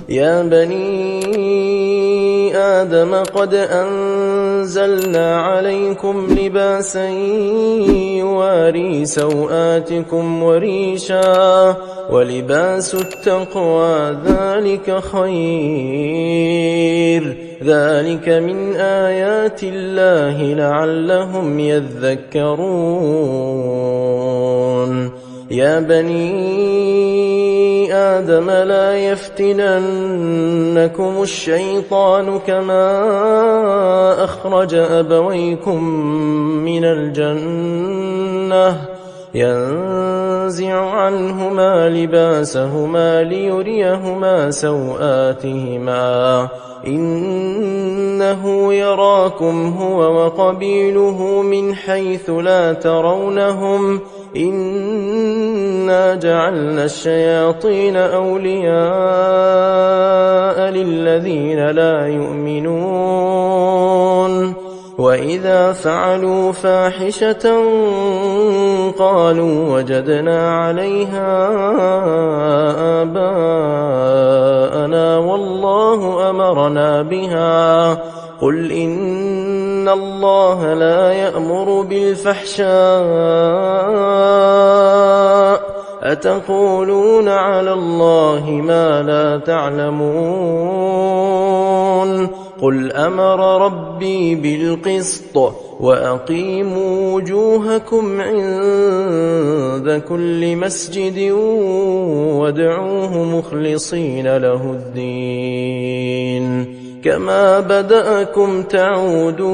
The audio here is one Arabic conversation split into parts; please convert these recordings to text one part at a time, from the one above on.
يا بني آدم قد أنزلنا عليكم لباسا يواري سوآتكم وريشا ولباس التقوى ذلك خير ذلك من آيات الله لعلهم يذكرون يا بني آدم لا يفتننكم الشيطان كما أخرج أبويكم من الجنة ينزع عنهما لباسهما ليريهما سوآتهما إنه يراكم هو وقبيله من حيث لا ترونهم إنا جعلنا الشياطين أولياء للذين لا يؤمنون وإذا فعلوا فاحشة قالوا وجدنا عليها آباءنا والله أمرنا بها قل إن الله لا يأمر بالفحشاء أتقولون على الله ما لا تعلمون قل أمر ربي بالقسط وأقيموا وجوهكم عند كل مسجد وادعوه مخلصين له الدين كما بدأكم تعودون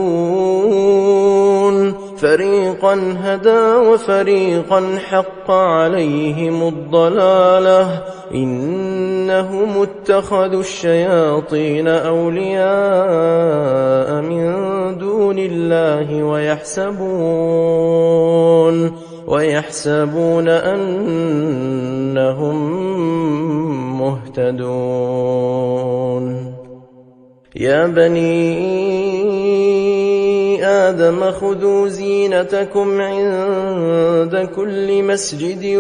فريقا هدى وفريقا حق عليهم الضلالة إنهم اتخذوا الشياطين أولياء من دون الله ويحسبون أنهم مهتدون يا بني آدم خذوا زينتكم عند كل مسجد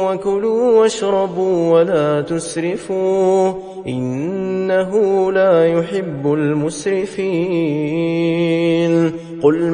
وكلوا واشربوا ولا تسرفوا إنه لا يحب المسرفين قل